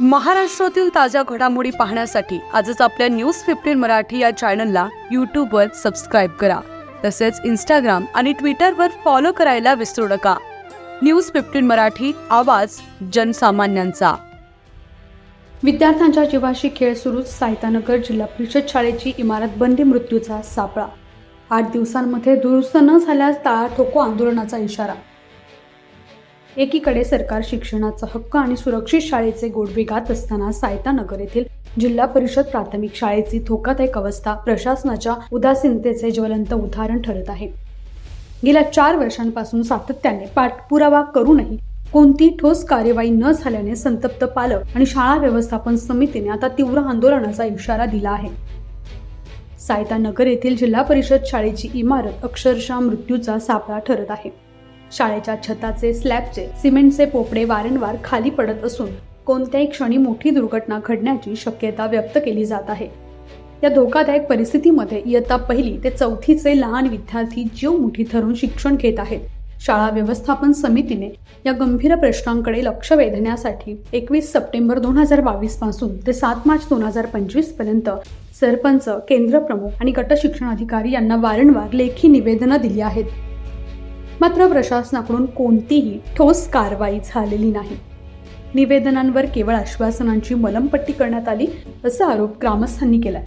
महाराष्ट्रातील ताज्या घडामोडी पाहण्यासाठी आजच आपल्या न्यूज 15 मराठी या चॅनलला यूट्यूबवर सबस्क्राईब करा. तसेच इंस्टाग्राम आणि ट्विटरवर फॉलो करायला विसरू नका. न्यूज 15 मराठी, आवाज जनसामान्यांचा. विद्यार्थ्यांच्या जीवाशी खेळ सुरूच. साहित्यानगर जिल्हा परिषद शाळेची इमारत बंदी, मृत्यूचा सापळा. 8 दिवसांमध्ये दुरुस्त न झाल्यास टाळा ठोको आंदोलनाचा इशारा. एकीकडे सरकार शिक्षणाचा हक्क आणि सुरक्षित शाळेचे गोडवे गात असताना साहित्यानगर येथील जिल्हा परिषद प्राथमिक शाळेची धोकादायक अवस्था प्रशासनाच्या उदासीनतेचे ज्वलंत उदाहरण ठरत आहे. गेल्या 4 वर्षांपासून सातत्याने पाठपुरावा करूनही कोणती ठोस कार्यवाही न झाल्याने संतप्त पालक आणि शाळा व्यवस्थापन समितीने आता तीव्र आंदोलनाचा इशारा दिला आहे. साहित्यानगर येथील जिल्हा परिषद शाळेची इमारत अक्षरशः मृत्यूचा सापळा ठरत आहे. शाळेच्या छताचे, स्लॅबचे, सिमेंटचे पोपडे वारंवार खाली पडत असून कोणत्याही क्षणी मोठी दुर्घटना घडण्याची शक्यता व्यक्त केली जात आहे. या धोकादायक परिस्थितीमध्ये इयत्ता 1ली ते 4थीचे लहान विद्यार्थी जीव मुठीत धरून शिक्षण घेत आहेत. शाळा व्यवस्थापन समितीने या गंभीर प्रश्नांकडे लक्ष वेधण्यासाठी 21 सप्टेंबर 2022 पासून ते 7 मार्च 2025 पर्यंत सरपंच, केंद्र प्रमुख आणि गट शिक्षणाधिकारी यांना वारंवार लेखी निवेदनं दिली आहेत. मात्र प्रशासनाकडून कोणतीही ठोस कारवाई झालेली नाही. निवेदनांवर केवळ आश्वासनांची मलमपट्टी करण्यात आली असा आरोप ग्रामस्थांनी केलाय.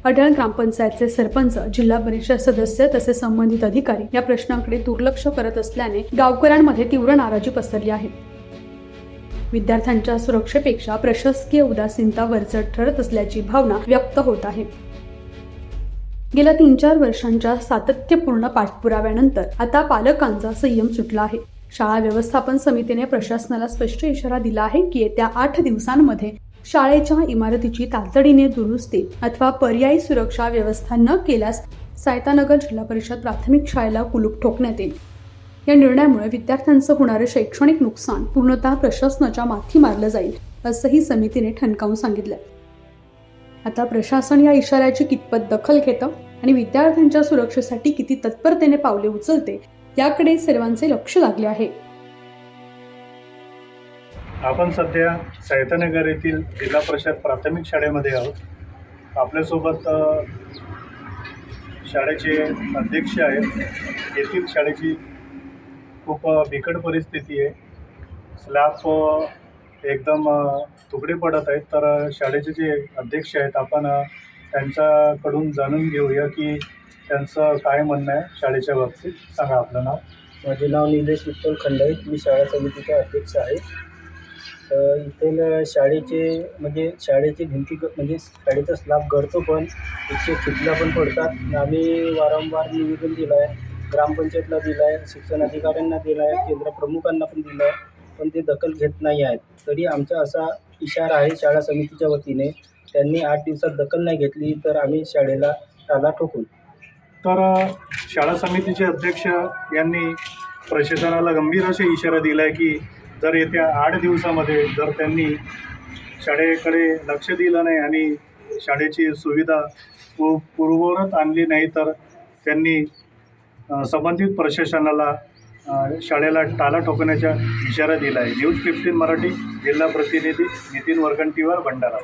अढळ ग्रामपंचायतचे सरपंच, जिल्हा परिषद सदस्य तसेच संबंधित अधिकारी या प्रश्नाकडे दुर्लक्ष करत असल्याने गावकऱ्यांमध्ये तीव्र नाराजी पसरली आहे. विद्यार्थ्यांच्या सुरक्षेपेक्षा प्रशासकीय उदासीनता वरचढ ठरत असल्याची भावना व्यक्त होत आहे. गेल्या 3-4 वर्षांच्या सातत्यपूर्ण पाठपुराव्यानंतर आता पालकांचा संयम सुटला आहे. शाळा व्यवस्थापन समितीने प्रशासनाला स्पष्ट इशारा दिला आहे की येत्या 8 दिवसांमध्ये शाळेच्या इमारतीची तातडीने दुरुस्ती अथवा पर्यायी सुरक्षा व्यवस्था न केल्यास साहित्यानगर जिल्हा परिषद प्राथमिक शाळेला कुलूप ठोकण्यात येईल. या निर्णयामुळे विद्यार्थ्यांचं होणारे शैक्षणिक नुकसान पूर्णतः प्रशासनाच्या माथी मारलं जाईल असंही समितीने ठणकावून सांगितलंय. आता प्रशासन या इशाऱ्याची कितपत दखल घेतं आणि विद्यार्थ्यांच्या सुरक्षेसाठी किती तत्परतेने पावले उचलते याकडे सर्वांचे लक्ष लागले आहे. आपण सध्या साहित्यानगर येथील जिल्हा परिषद प्राथमिक शाळेमध्ये आहोत. आपल्यासोबत शाळेचे अध्यक्ष आहेत. येथील शाळेची खूप बिकट परिस्थिती आहे. स्लॅब एकदम तुकडे पडत आहेत. तर शाळेचे जे अध्यक्ष आहेत, आपण त्यांच्याकडून जाणून घेऊया की त्यांचं काय म्हणणं आहे शाळेच्या बाबतीत. सांगा आपलं नाव. माझे नाव निलेश विठ्ठल खंडाई. मी शाळा समितीचा अध्यक्ष आहे. इथेल शाळेची भिंती म्हणजे शाळेचा स्लॅब गळतो, पण इथे चिखला पण पडतात. आम्ही वारंवार निवेदन दिलं आहे, ग्रामपंचायतला दिलं आहे, शिक्षण अधिकाऱ्यांना दिलं आहे, केंद्र प्रमुखांना पण दिलं आहे, पण ते दखल घेत नाही आहेत. तरी आमचा असा इशारा आहे शाळा समितीच्या वतीने, त्यांनी 8 दिवसात दखल नाही घेतली तर आम्ही शाळेला टाळा ठोकू. तर शाळा समितीचे अध्यक्ष यांनी प्रशासनाला गंभीर असा इशारा दिला आहे की जर येत्या 8 दिवसामध्ये जर त्यांनी शाळेकडे लक्ष दिलं नाही आणि शाळेची सुविधा पूर्ववत आणली नाही तर त्यांनी संबंधित प्रशासनाला शाळेला टाळा ठोकण्याचा इशारा दिला आहे. न्यूज 15 मराठी, जिल्हा प्रतिनिधी नितीन वरकंटीवार, भंडारा.